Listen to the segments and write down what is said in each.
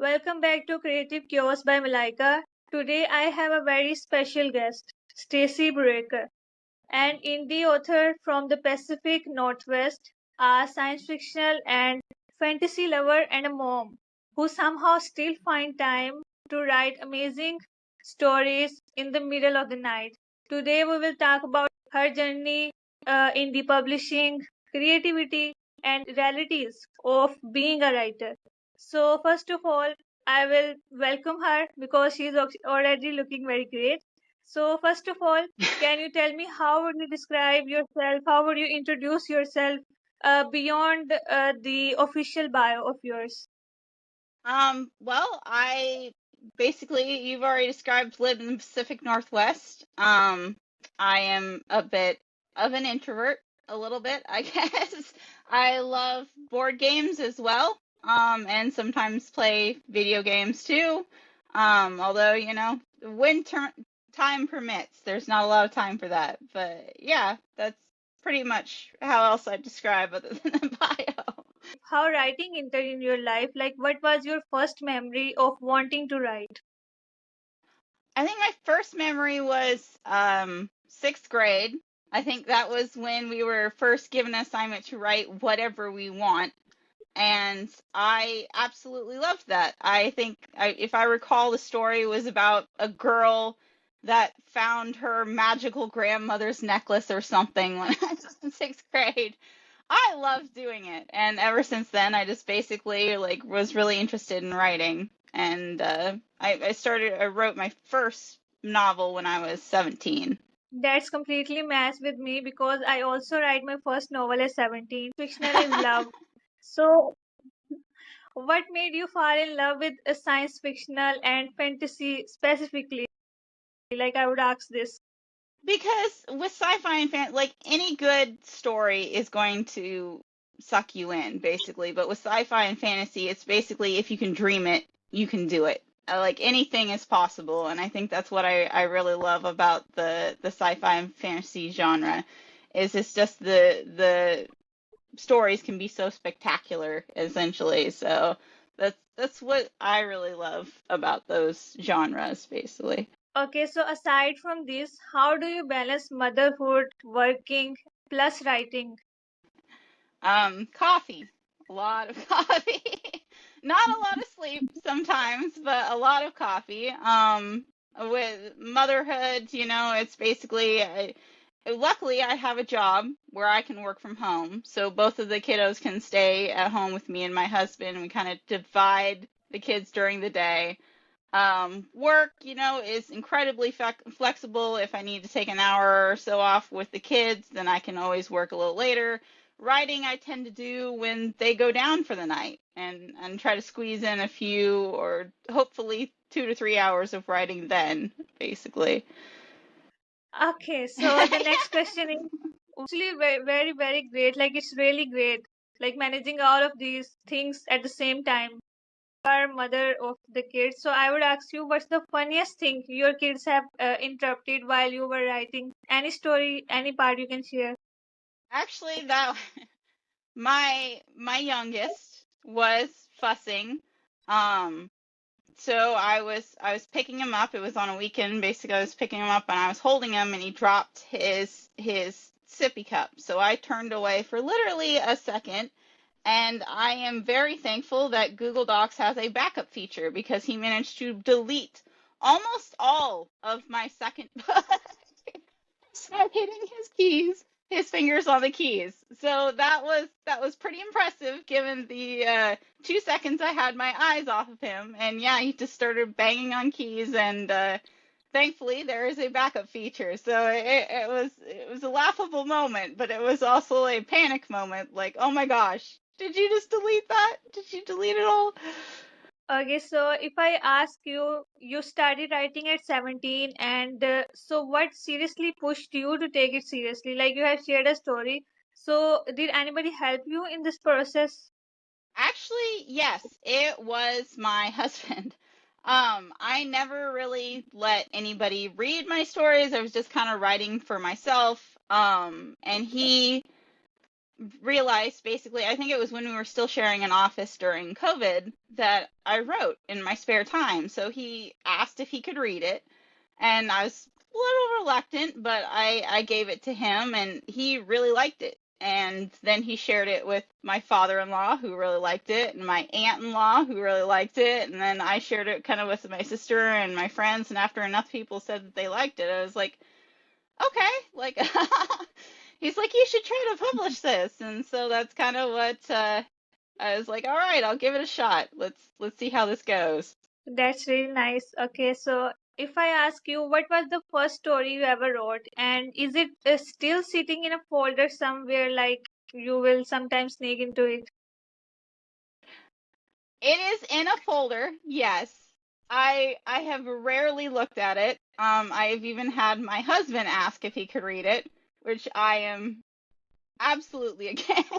Welcome back to Creative Chaos by Malaika. Today I have a very special guest, Stacey Bureker, an indie author from the Pacific Northwest, a science fiction and fantasy lover, and a mom who somehow still find time to write amazing stories in the middle of the night. Today we will talk about her journey in the publishing, creativity, and realities of being a writer. So first of all, I will welcome her because she's already looking very great. So first of all, can you tell me how would you describe yourself? How would you introduce yourself beyond the official bio of yours? Well, I basically, you've already described, live in the Pacific Northwest. I am a bit of an introvert, a little bit, I guess. I love board games as well, and sometimes play video games too. Although, when time permits, there's not a lot of time for that. But yeah, that's pretty much how else I'd describe other than the bio. How writing entered in your life? Like, what was your first memory of wanting to write? I think my first memory was sixth grade. I think that was when we were first given an assignment to write whatever we want. And I absolutely loved that. I think, if I recall, the story was about a girl that found her magical grandmother's necklace or something when I was in sixth grade. I loved doing it, and ever since then, I just basically was really interested in writing. And I wrote my first novel when I was 17. That's completely matched with me because I also write my first novel at 17. Fictional is love. So, what made you fall in love with a science fictional and fantasy specifically? Like, I would ask this. Because with sci-fi and like any good story is going to suck you in, basically. But with sci-fi and fantasy, it's basically if you can dream it, you can do it. Like anything is possible, and I think that's what I really love about the sci-fi and fantasy genre, is it's just the stories can be so spectacular, essentially. So that's what I really love about those genres, basically. Okay, so aside from this, how do you balance motherhood, working, plus writing? Coffee. A lot of coffee. Not a lot of sleep sometimes, but a lot of coffee. With motherhood, it's basically, luckily I have a job where I can work from home. So both of the kiddos can stay at home with me and my husband. We kind of divide the kids during the day. Work, is incredibly flexible. If I need to take an hour or so off with the kids, then I can always work a little later. Writing, I tend to do when they go down for the night, and try to squeeze in a few or hopefully 2 to 3 hours of writing then, basically. Okay, so the next question is actually very, very, very great. Like, it's really great. Like, managing all of these things at the same time. Are mother of the kids. So, I would ask you, what's the funniest thing your kids have interrupted while you were writing? Any story, any part you can share? Actually, that my youngest was fussing. Um, So I was picking him up. It was on a weekend. Basically, I was picking him up and I was holding him, and he dropped his sippy cup. So I turned away for literally a second, and I am very thankful that Google Docs has a backup feature because he managed to delete almost all of my second book. Start hitting his keys, his fingers on the keys. So that was pretty impressive given the 2 seconds I had my eyes off of him. And yeah, he just started banging on keys, and thankfully there is a backup feature. So it was a laughable moment, but it was also a panic moment. Like, oh my gosh, did you just delete that? Did you delete it all? Okay, so if I ask you, you started writing at 17, and so what seriously pushed you to take it seriously? Like, you have shared a story. So, did anybody help you in this process? Actually, yes, it was my husband. I never really let anybody read my stories. I was just kind of writing for myself. And he realized basically, I think it was when we were still sharing an office during COVID, that I wrote in my spare time. So he asked if he could read it, and I was a little reluctant, but I gave it to him, and he really liked it. And then he shared it with my father-in-law, who really liked it, and my aunt-in-law, who really liked it. And then I shared it kind of with my sister and my friends. And after enough people said that they liked it, I was like, okay, like he's like, you should try to publish this. And so that's kind of what I was like, all right, I'll give it a shot. Let's see how this goes. That's really nice. Okay, so if I ask you, what was the first story you ever wrote, and is it still sitting in a folder somewhere, like you will sometimes sneak into it? It is in a folder, yes. I have rarely looked at it. I've even had my husband ask if he could read it, which I am absolutely against.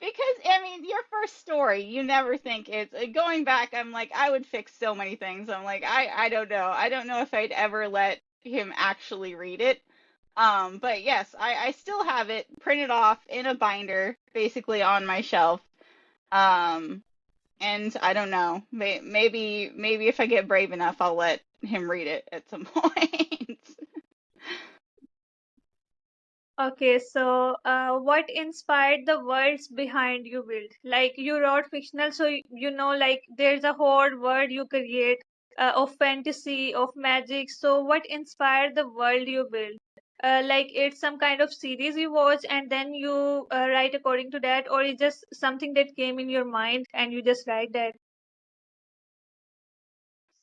Because, I mean, your first story, you never think it's going back. I'm like, I would fix so many things. I'm like, I don't know. I don't know if I'd ever let him actually read it. But yes, I still have it printed off in a binder, basically on my shelf. Um, and I don't know. Maybe if I get brave enough, I'll let him read it at some point. Okay, so what inspired the worlds behind you build? Like you wrote fictional, so you know, like there's a whole world you create of fantasy, of magic. So what inspired the world you build? Like it's some kind of series you watch and then you write according to that, or it's just something that came in your mind and you just write that.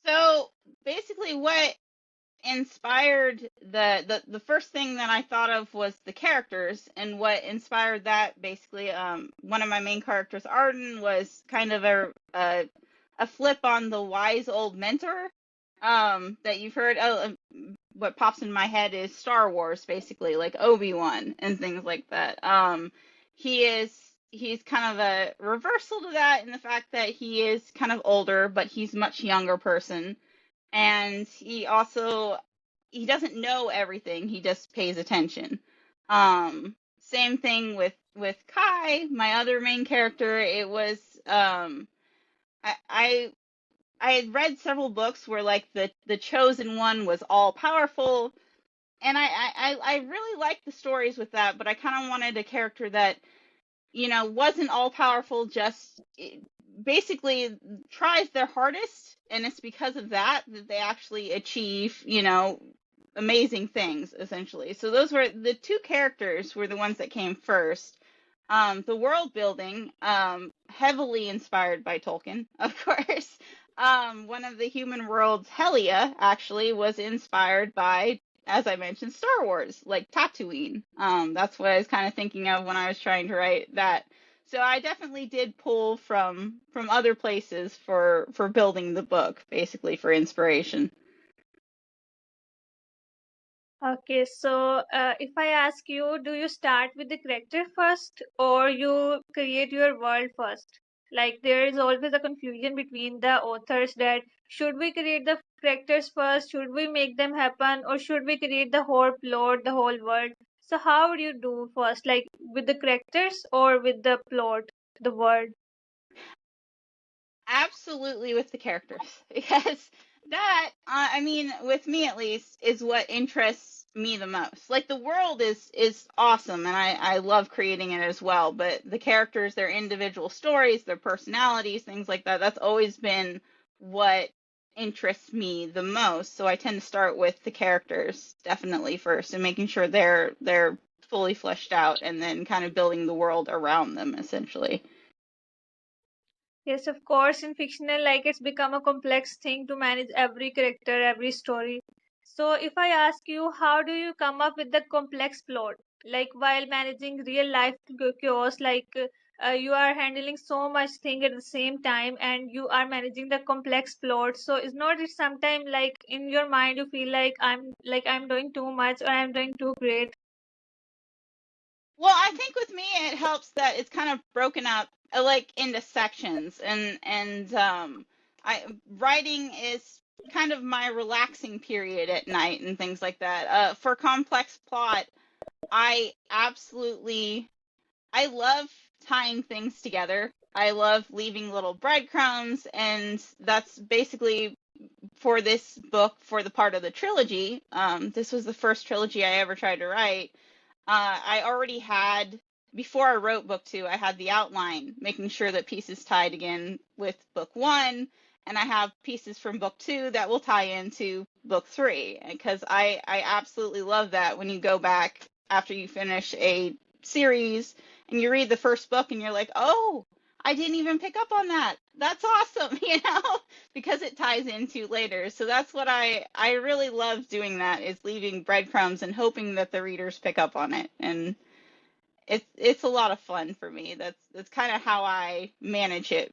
So basically, what inspired the first thing that I thought of was the characters, and what inspired that basically, one of my main characters, Arden, was kind of a flip on the wise old mentor that you've heard. What pops in my head is Star Wars, basically, like Obi-Wan and things like that. He's kind of a reversal to that in the fact that he is kind of older, but he's a much younger person, and he doesn't know everything, he just pays attention. Same thing with Kai, my other main character. It was I I I had read several books where like the chosen one was all powerful, and I really liked the stories with that, but I kind of wanted a character that, wasn't all powerful, just basically tries their hardest, and it's because of that that they actually achieve, amazing things, essentially. So those were the two characters, were the ones that came first. The world building, heavily inspired by Tolkien, of course. One of the human worlds, Helia, actually was inspired by, as I mentioned, Star Wars, like Tatooine. That's what I was kind of thinking of when I was trying to write that. So I definitely did pull from other places for building the book, basically for inspiration. Okay, so if I ask you, do you start with the character first or you create your world first? Like there is always a confusion between the authors that should we create the characters first, should we make them happen, or should we create the whole plot, the whole world? So how would you do first, like with the characters or with the plot, the world? Absolutely with the characters, because that, I mean, with me at least, is what interests me the most. Like the world is awesome, and I love creating it as well, but the characters, their individual stories, their personalities, things like that, that's always been what interests me the most. So I tend to start with the characters definitely first, and making sure they're fully fleshed out, and then kind of building the world around them, essentially. Yes, of course, in fictional, like it's become a complex thing to manage every character, every story. So, if I ask you, how do you come up with the complex plot? Like while managing real life chaos, like you are handling so much thing at the same time and you are managing the complex plot. So, it's not it sometimes like in your mind you feel like I'm doing too much or I'm doing too great. Well, I think with me it helps that it's kind of broken up, like into sections, and I writing is kind of my relaxing period at night and things like that. For complex plot, I absolutely I love tying things together. I love leaving little breadcrumbs, and that's basically for this book, for the part of the trilogy. This was the first trilogy I ever tried to write. I already had, before I wrote book two, I had the outline, making sure that pieces tied again with book one, and I have pieces from book two that will tie into book three, because I absolutely love that when you go back after you finish a series and you read the first book and you're like, oh, I didn't even pick up on that. That's awesome, because it ties into later. So that's what I really love doing, that is leaving breadcrumbs and hoping that the readers pick up on it. And it's a lot of fun for me. That's kind of how I manage it.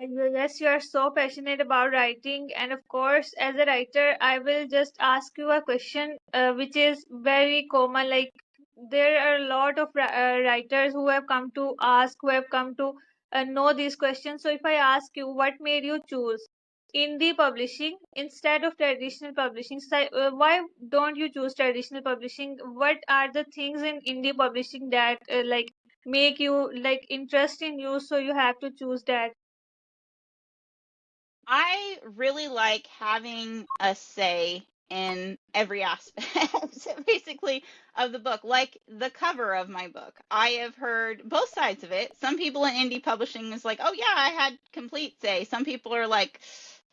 Yes, you are so passionate about writing, and of course, as a writer, I will just ask you a question, which is very common. Like, there are a lot of writers who have come to ask, who have come to know these questions. So, if I ask you, what made you choose indie publishing instead of traditional publishing? So, why don't you choose traditional publishing? What are the things in indie publishing that like make you like interest in you, so you have to choose that? I really like having a say in every aspect, basically, of the book. Like the cover of my book, I have heard both sides of it. Some people in indie publishing is like, oh yeah, I had complete say. Some people are like,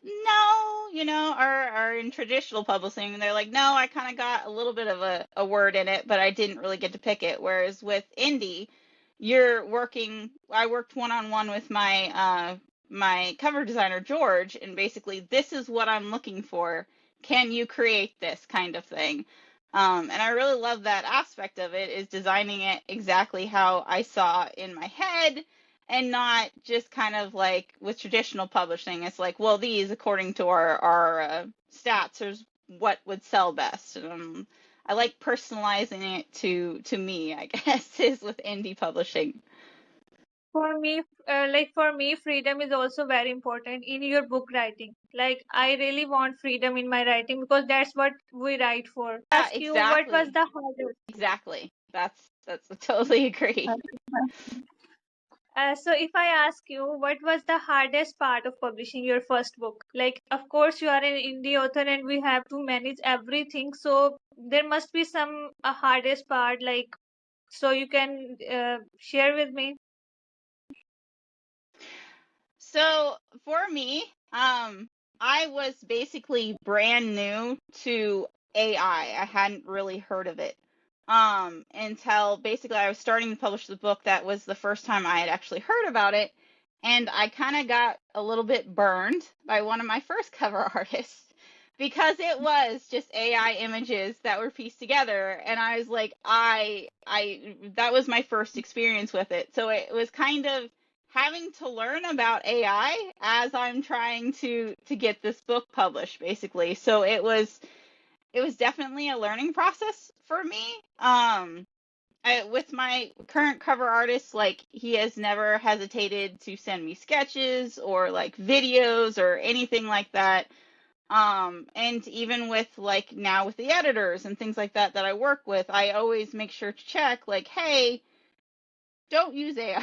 no, are in traditional publishing, and they're like, no, I kind of got a little bit of a word in it, but I didn't really get to pick it. Whereas with indie, I worked one-on-one with my cover designer George, and basically, this is what I'm looking for. Can you create this kind of thing? And I really love that aspect of it, is designing it exactly how I saw in my head, and not just kind of like with traditional publishing. It's like, well, these, according to our stats, is what would sell best. I like personalizing it to me, I guess, is with indie publishing. For me, freedom is also very important in your book writing. Like, I really want freedom in my writing because that's what we write for. Yeah, Ask you, what was exactly. the hardest? Exactly. That's I totally agree. So if I ask you, what was the hardest part of publishing your first book? Like, of course, you are an indie author and we have to manage everything. So there must be some hardest part, like, so you can share with me. So for me, I was basically brand new to AI. I hadn't really heard of it. Until basically I was starting to publish the book. That was the first time I had actually heard about it. And I kind of got a little bit burned by one of my first cover artists, because it was just AI images that were pieced together. And I was like, that was my first experience with it. So it was kind of having to learn about AI as I'm trying to get this book published, basically. So it was definitely a learning process for me. With my current cover artist, like, he has never hesitated to send me sketches or like videos or anything like that. And even with, like, now with the editors and things like that I work with, I always make sure to check, like, hey, don't use AI,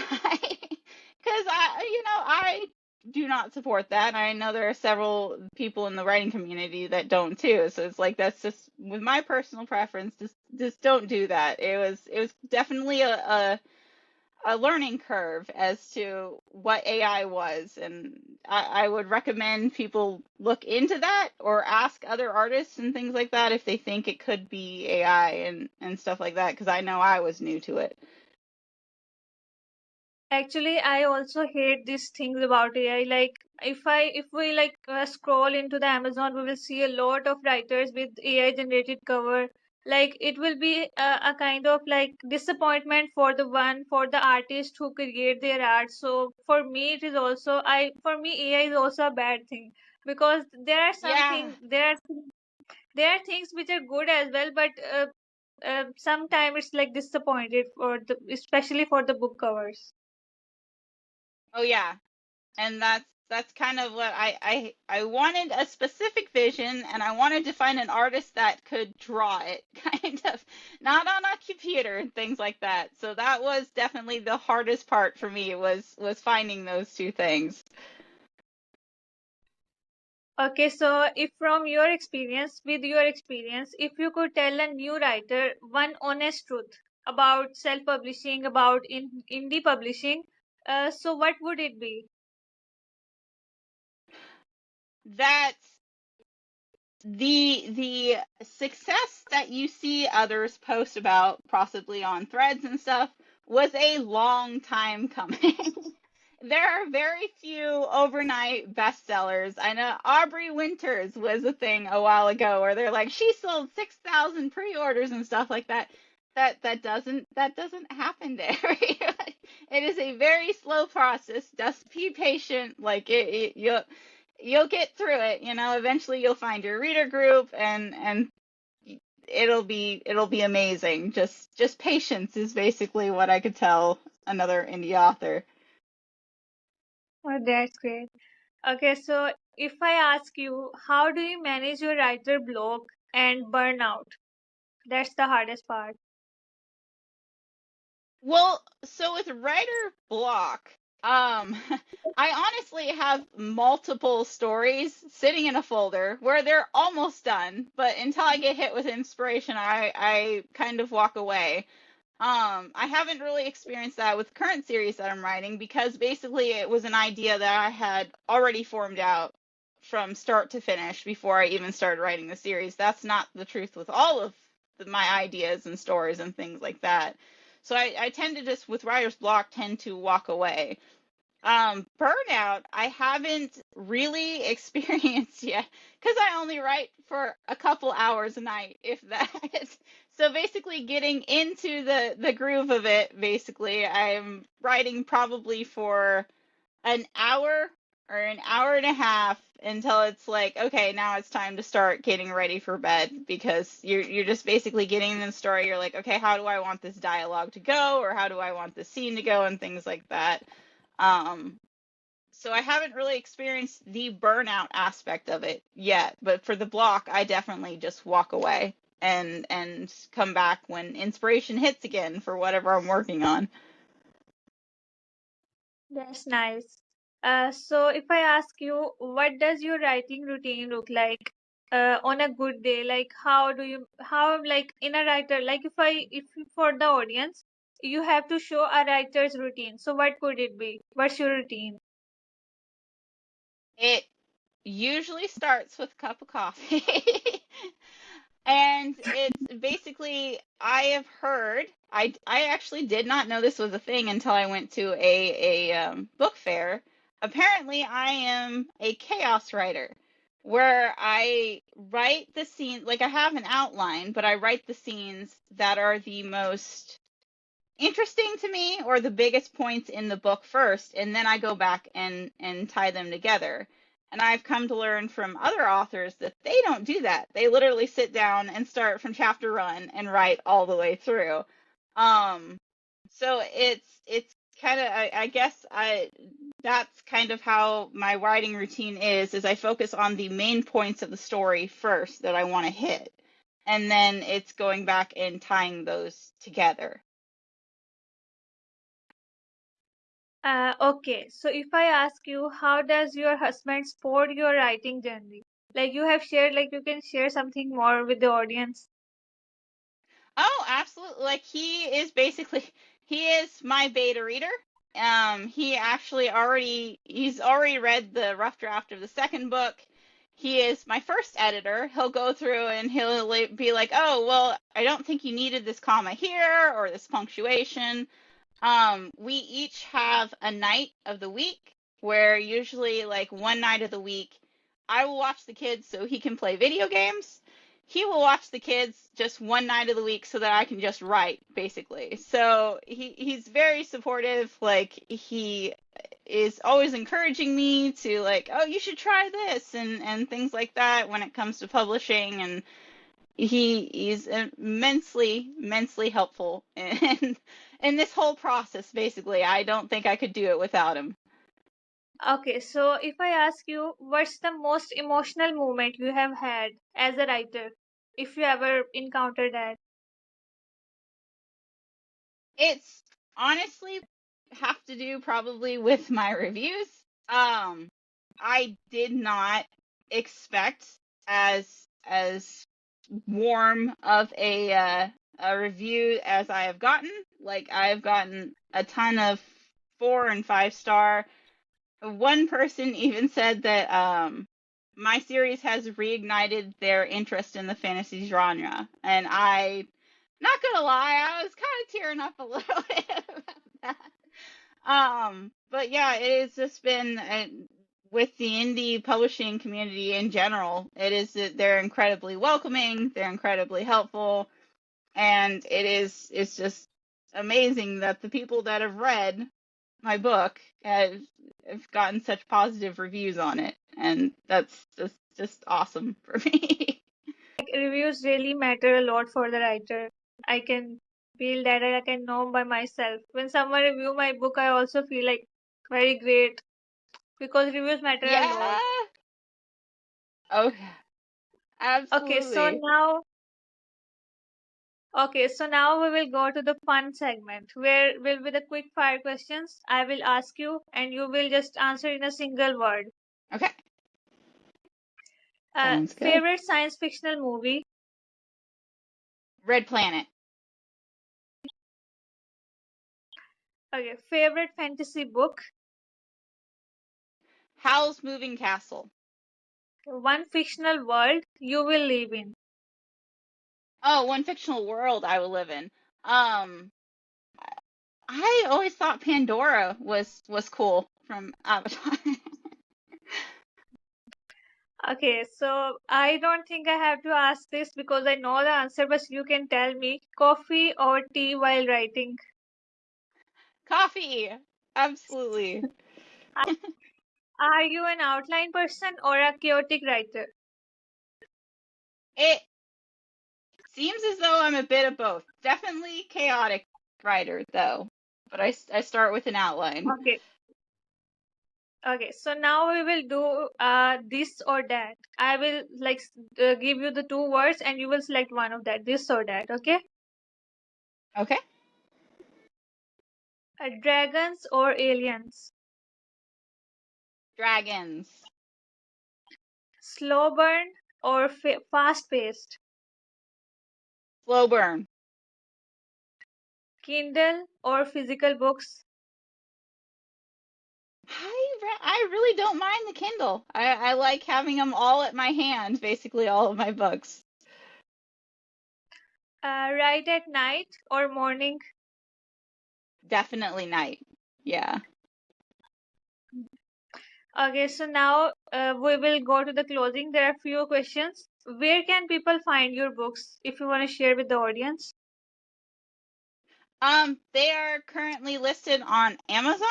because I do not support that. I know there are several people in the writing community that don't too. So it's like, that's just with my personal preference. Just don't do that. It was definitely a learning curve as to what AI was, and I would recommend people look into that or ask other artists and things like that if they think it could be AI and stuff like that, because I know I was new to it. Actually, I also hate these things about AI. Like, if we like scroll into the Amazon, we will see a lot of writers with AI generated cover. Like, it will be a kind of like disappointment for the artist who create their art. So for me, it is also I for me AI is also a bad thing, because Yeah. there are things which are good as well, but sometimes it's like disappointed especially for the book covers. Oh yeah. And That's kind of what I wanted, a specific vision, and I wanted to find an artist that could draw it, kind of, not on a computer and things like that. So that was definitely the hardest part for me, was finding those two things. Okay, so if from your experience, with your experience, if you could tell a new writer one honest truth about self-publishing, about indie publishing, so what would it be? That's the success that you see others post about, possibly on threads and stuff, was a long time coming. There are very few overnight bestsellers. I know Aubrey Winters was a thing a while ago where they're like, she sold 6,000 pre-orders and stuff like that. That doesn't happen to everybody. It is a very slow process. Just be patient. Like you'll get through it. Eventually you'll find your reader group, and it'll be amazing. Just patience is basically what I could tell another indie author. Oh, that's great. Okay, so if I ask you, how do you manage your writer block and burnout? That's the hardest part. Well, so with writer block, I honestly have multiple stories sitting in a folder where they're almost done, but until I get hit with inspiration, I kind of walk away. I haven't really experienced that with the current series that I'm writing, because basically it was an idea that I had already formed out from start to finish before I even started writing the series. That's not the truth with all of my ideas and stories and things like that. So I tend to just, with writer's block, tend to walk away. Burnout, I haven't really experienced yet, because I only write for a couple hours a night, if that. So basically, getting into the groove of it, basically, I'm writing probably for an hour or an hour and a half until it's like, okay, now it's time to start getting ready for bed, because you're just basically getting in the story. You're like, okay, how do I want this dialogue to go, or how do I want this scene to go, and things like that. Um, so I haven't really experienced the burnout aspect of it yet, but for the block, I definitely just walk away and come back when inspiration hits again for whatever I'm working on. That's nice. So if I ask you, what does your writing routine look like on a good day? Like how like in a writer, like if for the audience, you have to show a writer's routine. So what could it be? What's your routine? It usually starts with a cup of coffee. And it's basically, I have heard, I actually did not know this was a thing until I went to a book fair. Apparently, I am a chaos writer, where I write the scene, like I have an outline, but I write the scenes that are the most interesting to me, or the biggest points in the book first, and then I go back and tie them together. And I've come to learn from other authors that they don't do that. They literally sit down and start from chapter one and write all the way through. Um, so it's kind of, I guess I that's kind of how my writing routine is I focus on the main points of the story first that I want to hit, and then it's going back and tying those together. Okay, so if I ask you, how does your husband support your writing journey? Like you have shared, like you can share something more with the audience. Oh, absolutely. Like, he is my beta reader. He's already read the rough draft of the second book. He is my first editor. He'll go through and he'll be like, "Oh, well, I don't think you needed this comma here or this punctuation." We each have a night of the week where, usually, like, one night of the week, I will watch the kids so he can play video games. He will watch the kids just one night of the week so that I can just write, basically. So he's very supportive. Like, he is always encouraging me to, like, oh, you should try this, and things like that when it comes to publishing. And he's immensely helpful in this whole process. Basically, I don't think I could do it without him. Okay, so if I ask you, what's the most emotional moment you have had as a writer, if you ever encountered that? It's honestly have to do probably with my reviews. Um, I did not expect as warm of a review as I have gotten. Like I've gotten a ton of 4 and 5 star. One person even said that my series has reignited their interest in the fantasy genre, and not gonna lie, I was kind of tearing up a little bit about that. But yeah, it has just been with the indie publishing community in general. They're incredibly welcoming, they're incredibly helpful, and it's just amazing that the people that have read my book have gotten such positive reviews on it, and that's just awesome for me. Like, reviews really matter a lot for the writer. I can feel that, I can know by myself. When someone review my book, I also feel like very great because reviews matter a lot. Yeah. Oh, Okay, so absolutely. now Okay, so now we will go to the fun segment where will be the quick fire questions. I will ask you and you will just answer in a single word. Okay, sounds good. Favorite science fictional movie? Red Planet. Okay, favorite fantasy book? Howl's Moving Castle. One fictional world you will live in. Oh, one fictional world I will live in. Um, I always thought Pandora was cool from Avatar. Okay, so I don't think I have to ask this because I know the answer, but you can tell me coffee or tea while writing. Coffee. Absolutely. Are you an outline person or a chaotic writer? It seems as though I'm a bit of both. Definitely chaotic writer though, but I start with an outline. Okay, okay, so now we will do this or that. I will give you the two words and you will select one of that, this or that, okay? Okay. Dragons or aliens? Dragons. Slow burn or fast paced? Slow burn. Kindle or physical books? I really don't mind the Kindle. I like having them all at my hand, basically all of my books. Write at night or morning? Definitely night. Yeah. Okay, so now we will go to the closing. There are few questions. Where can people find your books if you want to share with the audience? They are currently listed on Amazon.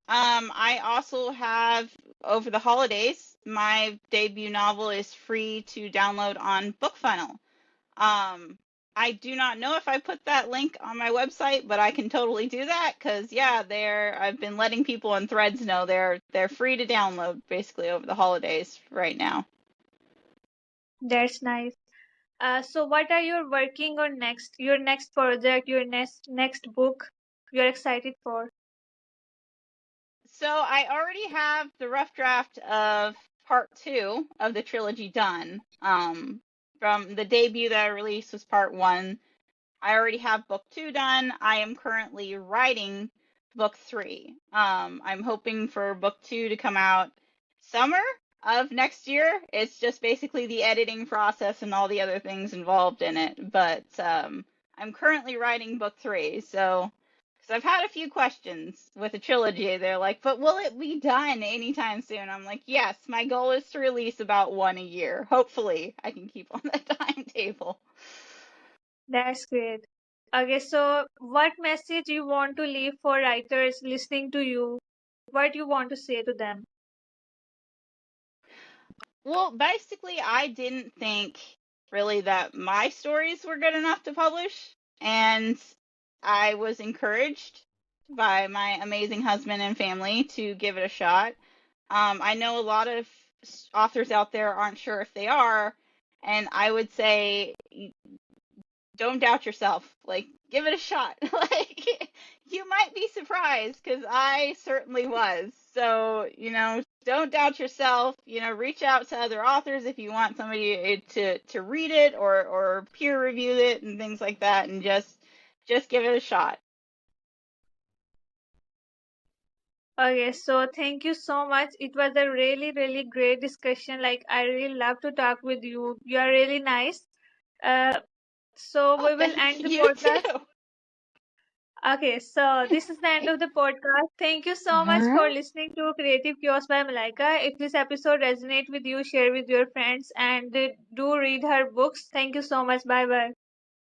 I also have over the holidays, my debut novel is free to download on BookFunnel. Um, I do not know if I put that link on my website, but I can totally do that because yeah, I've been letting people on Threads know they're free to download basically over the holidays right now. That's nice. So what are you working on next? Your next project, your next book you're excited for? So I already have the rough draft of part 2 of the trilogy done. From the debut that I released was part 1. I already have book 2 done. I am currently writing book 3. I'm hoping for book 2 to come out summer of next year. It's just basically the editing process and all the other things involved in it. But I'm currently writing book 3, so because I've had a few questions with a trilogy. They're like, but will it be done anytime soon? I'm like, yes, my goal is to release about one a year. Hopefully, I can keep on that timetable. That's great. Okay, so what message you want to leave for writers listening to you? What you want to say to them? Well, basically, I didn't think really that my stories were good enough to publish, and I was encouraged by my amazing husband and family to give it a shot. I know a lot of authors out there aren't sure if they are, and I would say don't doubt yourself. Like, give it a shot. Like, you might be surprised because I certainly was. So, don't doubt yourself. Reach out to other authors if you want somebody to read it or peer review it and things like that, and just give it a shot. Okay, so thank you so much. It was a really, really great discussion. Like, I really love to talk with you. You are really nice. Uh, so Oh, we will thank end the you podcast. too. Okay, so this is the end of the podcast. Thank you so much for listening to Creative Chaos by Malaika. If this episode resonate with you, share with your friends and do read her books. Thank you so much. Bye bye.